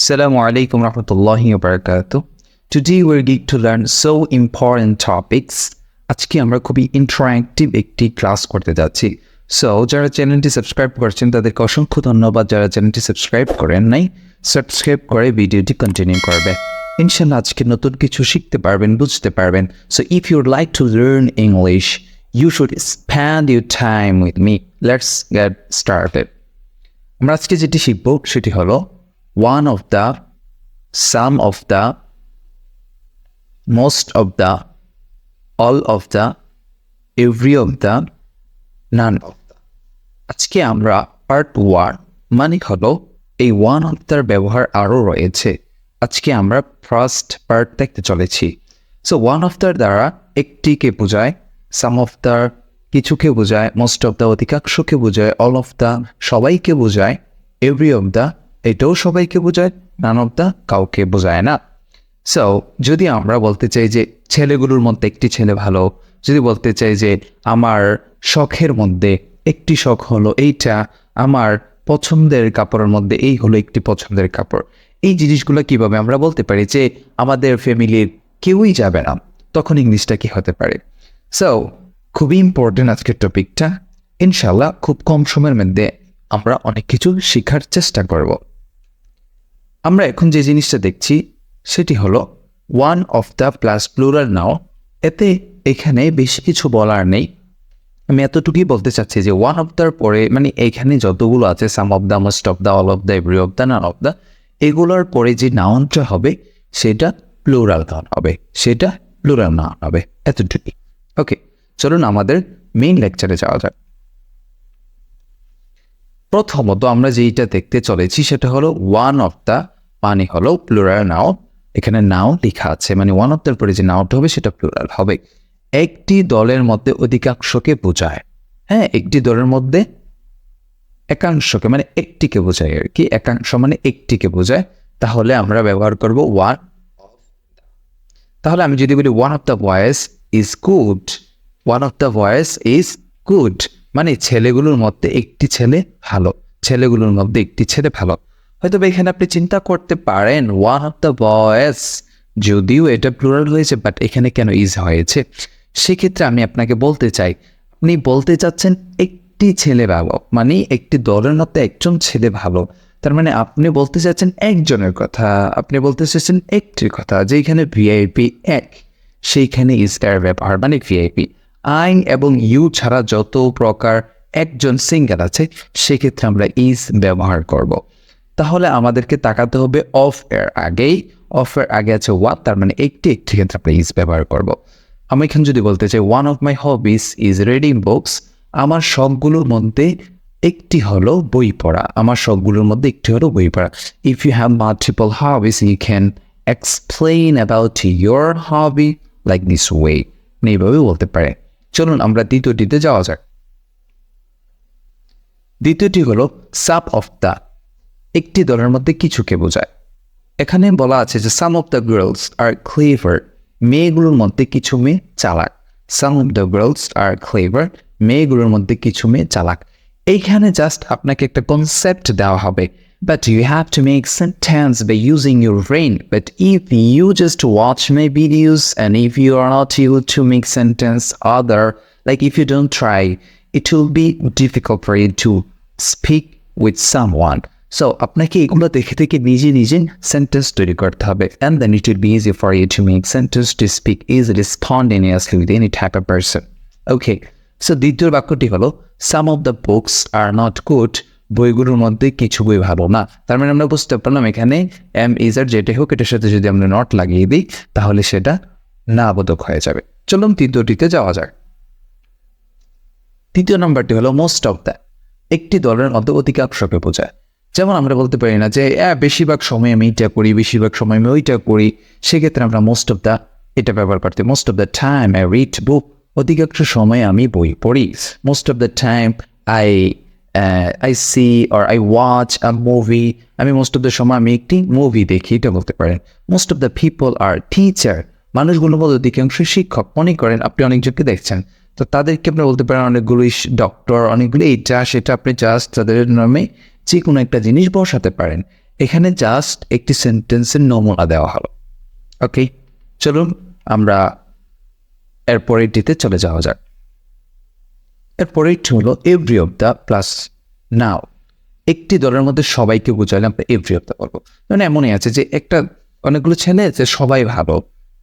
Assalamu alaikum rahmatullahi wa barakatuh. Today we're going to learn so important topics. আজকে আমরা খুবই interactive একটি class করতে যাচ্ছি। সো যারা চ্যানেলটি সাবস্ক্রাইব করছেন তাদেরকে অসংখ্য ধন্যবাদ। যারা চ্যানেলটি সাবস্ক্রাইব করেন নাই, সাবস্ক্রাইব করে ভিডিওটি কন্টিনিউ করবে। ইনশাআল্লাহ আজকে নতুন কিছু শিখতে পারবেন, বুঝতে পারবেন। So if you would like to learn English, you should spend your time with me. Let's get started. আমরা আজকে যেটি শিখব সেটি হলো one of the, some of the, most of the, all of the, every of the, none of the. আজকে আমরা part 1 মানে হলো এই ওয়ান অফ দ্য ব্যবহার আরও রয়েছে। আজকে আমরা ফার্স্ট পার্ট দেখতে চলেছি। সো ওয়ান অফ দ্য দ্বারা একটিকে বোঝায়, সাম অফ দ্য কিছুকে বোঝায়, মোস্ট অফ দ্য অধিকাংশকে বোঝায়, অল অফ দ্য সবাইকে বোঝায়, এভরি অফ দ্য এটাও সবাইকে বোঝায়, নান অফ দ্য কাউকে বোঝায় না। সো যদি আমরা বলতে চাই যে ছেলেগুলোর মধ্যে একটি ছেলে ভালো, যদি বলতে চাই যে আমার শখের মধ্যে একটি শখ হলো এইটা, আমার পছন্দের কাপড়ের মধ্যে এই হলো একটি পছন্দের কাপড়, এই জিনিসগুলো কিভাবে আমরা বলতে পারি যে আমাদের ফ্যামিলির কেউই যাবে না, তখন ইংলিশটা কি হতে পারে? সো খুবই ইম্পর্টেন্ট আজকের টপিকটা। ইনশাল্লাহ খুব কম সময়ের মধ্যে আমরা অনেক কিছু শেখার চেষ্টা করব। আমরা এখন যে জিনিসটা দেখছি সেটি হলো one of the plus plural noun. এতে এখানে বেশি কিছু বলার নেই, আমি এতটুকুই বলতে চাচ্ছি যে ওয়ান অফ দ্যার পরে মানে এখানে যতগুলো আছে, some of the, most of the, all of the, every of the, none of the, এগুলোর পরে যে নাউনটা হবে সেটা প্লুরাল নাউন হবে, সেটা প্লুরাল নাউন হবে, এতটুকুই। ওকে, চলুন আমাদের মেইন লেকচারে যাওয়া যাক। প্রথমত আমরা যেইটা দেখতে চলেছি সেটা হলো ওয়ান অফ দ্য মানে হলো প্লুরাল নাউন। এখানে নাউন লেখা আছে, মানে ওয়ান অফ দ্যার পরে যে নাউনটা হবে সেটা প্লুরাল হবে। একটি দলের মধ্যে অধিকাংশকে বোঝায়। হ্যাঁ, একটি দলের মধ্যে একাংশকে মানে একটিকে বোঝায় আর কি, একাংশ মানে একটিকে বোঝায়, তাহলে আমরা ব্যবহার করব ওয়ান। তাহলে আমি যদি বলি one of the boys is good, one of the boys is good মানে ছেলেগুলোর মধ্যে একটি ছেলে ভালো, ছেলেগুলোর মধ্যে একটি ছেলে ভালো। হয়তো এখানে আপনি চিন্তা করতে পারেন ওয়ান অফ দ্য বয়েজ, যদিও এটা প্লুরাল হয়েছে বাট এখানে কেন ইজ হয়েছে? সেক্ষেত্রে আমি আপনাকে বলতে চাই, আপনি বলতে চাচ্ছেন একটি ছেলে ভালো, মানে একটি দলের মধ্যে একজন ছেলে ভালো, তার মানে আপনি বলতে চাচ্ছেন একজনের কথা, আপনি বলতে চাচ্ছেন একটির কথা। যেখানে ভিআইপি এক, সেইখানে ইজ এর ব্যবহার মানে ভিআইপি। আই এবং ইউ ছাড়া যত প্রকার একজন সিঙ্গেল আছে সেক্ষেত্রে আমরা ইজ ব্যবহার করব। তাহলে আমাদেরকে তাকাতে হবে অফ এর আগেই, অফ এর আগে আছে ওয়ান, তার মানে একটি, একটি ক্ষেত্রে আমরা ইজ ব্যবহার করব। আমি এখানে যদি বলতে চাই one of my hobbies is reading books, আমার শখগুলোর মধ্যে একটি হলো বই পড়া, আমার শখগুলোর মধ্যে একটি হলো বই পড়া। If you have multiple hobbies you can explain about your hobby like this way, এইভাবে বলতে পারে। চলুন আমরা দ্বিতীয়টিতে যাওয়া যাক। দ্বিতীয়টি হলো সাম অফ দ্য, একটি দলের মধ্যে কিছুকে বোঝায়। এখানে বলা আছে যে some of the girls are clever, মেয়েগুলোর মধ্যে কিছু মেয়ে চালাক। Some of the girls are clever, মেয়েগুলোর মধ্যে কিছু মেয়ে চালাক। এইখানে জাস্ট আপনাকে একটা কনসেপ্ট দেওয়া হবে, but you have to make sentence by using your brain. But if you just watch my videos and if you are not able to make sentence other, like if you don't try, it will be difficult for you to speak with someone. So আপনাকে এগুলো দেখে দেখে নিজে নিজে sentence তৈরি করতে হবে, and then it will be easy for you to make sentence to speak easily, spontaneously with any type of person. Okay, so দ্বিতীয় বাক্যটি হলো some of the books are not good, বইগুলোর মধ্যে কিছু বই ভালো না। তার মানে আমরা বুঝতে পারলাম এখানে এম ইজ আর যেটাই হোক এটার সাথে যদি আমরা নট লাগিয়ে দিই তাহলে সেটা না বোধক হয়ে যাবে। চলুন তৃতীয়টিতে যাওয়া যাক। তৃতীয় নম্বরটি হলো মোস্ট অফ দ্য, একটি দলের মধ্যে অধিকাংশকে বোঝায়। যেমন আমরা বলতে পারি না যে বেশিরভাগ সময় আমি এটা করি, বেশিরভাগ সময় আমি ওইটা করি, সেক্ষেত্রে আমরা মোস্ট অফ দ্য এটা ব্যবহার করতে, most of the time I read book, অধিকাংশ সময় আমি বই পড়ি। Most of the time I see or I watch a movie, আমি মোস্ট অফ দ্য সময় আমি একটি মুভি দেখি, এটা বলতে পারেন। Most of the people are teacher, মানুষগুলোর মধ্যে অধিকাংশ শিক্ষক। মনে করেন আপনি অনেকজনকে দেখছেন, তো তাদেরকে আপনি বলতে পারেন অনেকগুলো ডক্টর, অনেকগুলো এইটা সেটা, আপনি জাস্ট তাদের নামে যে কোনো একটা জিনিস বসাতে পারেন। এখানে জাস্ট একটি সেন্টেন্সের নমুনা দেওয়া হলো। ওকে, চলুন আমরা এরপরেরটিতে চলে যাওয়া যাক। এরপরেরটি হলো এভরি অফ দ্য প্লাস নাও। একটি দলের মধ্যে সবাইকে বোঝালে আমরা এভরি অফ দ্য বলবো। মানে এমনই আছে যে অনেকগুলো ছেলে আছে সবাই ভালো,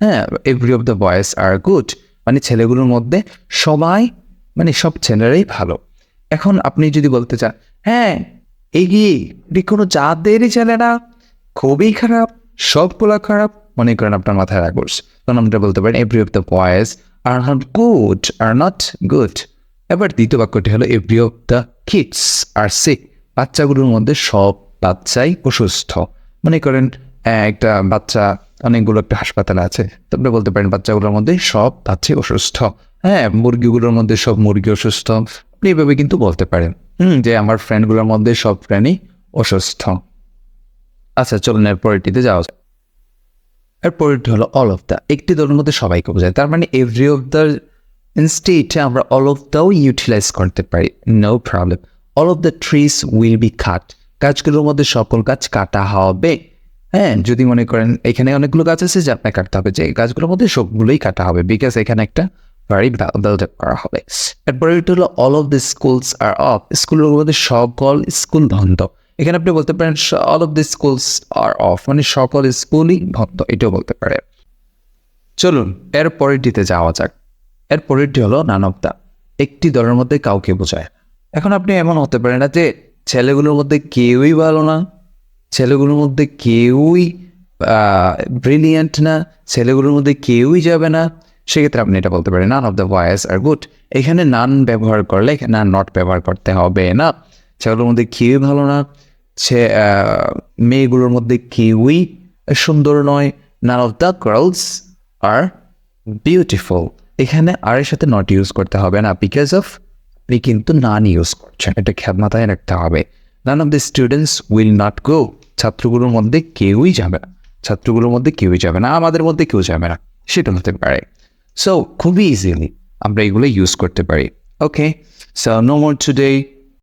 হ্যাঁ, every of the boys are good, মানে ছেলেগুলোর মধ্যে সবাই, মানে সব ছেলেরাই ভালো। এখন আপনি যদি বলতে চান হ্যাঁ এই কোনো জাতেরই ছেলেরা খুবই খারাপ, সবগুলা খারাপ, মনে করেন আপনার মাথায় রাগ করছে, তখন আমরা বলতে পারেন every of the boys are not good. এবার দ্বিতীয় বাক্যটি হলো every of the kids are sick. বাচ্চাগুলোর মধ্যে সব বাচ্চাই অসুস্থ। মনে করেন একটা বাচ্চা, অনেকগুলো একটা হাসপাতালে আছে, তো আপনি বলতে পারেন বাচ্চাগুলোর মধ্যে সব বাচ্চাই অসুস্থ। হ্যাঁ, মুরগিগুলোর মধ্যে সব মুরগি অসুস্থ, আপনি এভাবে কিন্তু বলতে পারেন যে আমার ফ্রেন্ডগুলোর মধ্যে সব ফ্রেন্ডই অসুস্থ। আচ্ছা, চলুন এরপরেরটিতে যাওয়া যায়। এরপরেরটি হলো অল অফ দ্য। একটি দলের মধ্যে সবাইকে বোঝায়, তার মানে এভরি অফ দ্য ইনস্টেটে আমরা অল অফ দ্যাও ইউটিলাইজ করতে পারি, no problem. All of the trees will be cut. গাছগুলোর মধ্যে সকল গাছ কাটা হবে। হ্যাঁ, যদি মনে করেন এখানে অনেকগুলো গাছ আছে যে আপনার কাটতে হবে, যে গাছগুলোর মধ্যে সবগুলোই কাটা হবে, বিকজ এখানে একটা বাড়ি বিল্ড আপ করা হবে। এরপরে এটা হলো all of the schools are off. স্কুলের মধ্যে সকল স্কুল বন্ধ। এখানে আপনি বলতে পারেন all of the schools are off, মানে সকল স্কুলই বন্ধ, এটাও বলতে পারে। চলুন এর পরেরটিতে যাওয়া যাক। এর পরেরটি হলো নান অফ দ্য। একটি দলের মধ্যে কাউকে বোঝায়। এখন আপনি এমন হতে পারে না যে ছেলেগুলোর মধ্যে কেউই ভালো না, ছেলেগুলোর মধ্যে কেউই ব্রিলিয়েন্ট না, ছেলেগুলোর মধ্যে কেউই যাবে না, সেক্ষেত্রে আপনি এটা বলতে পারেন none of the boys are good. এখানে নান ব্যবহার করলে এখানে নট ব্যবহার করতে হবে না। ছেলেগুলোর মধ্যে কেউই ভালো না, মেয়েগুলোর মধ্যে কেউই সুন্দর নয়। None of the girls are beautiful. এখানে আর এর সাথে নট ইউজ করতে হবে না, বিকজ অফ আপনি কিন্তু নান ইউজ করছেন, এটা খেয়াল মাথায় রাখতে হবে। None of the students will not go. ছাত্রগুলোর মধ্যে কেউই যাবে না, ছাত্রগুলোর মধ্যে কেউই যাবে না, আমাদের মধ্যে কেউ যাবে না, সেটা হতে পারে। সো খুবই ইজিলি আমরা এগুলো ইউজ করতে পারি। ওকে, সো নো মোর টুডে।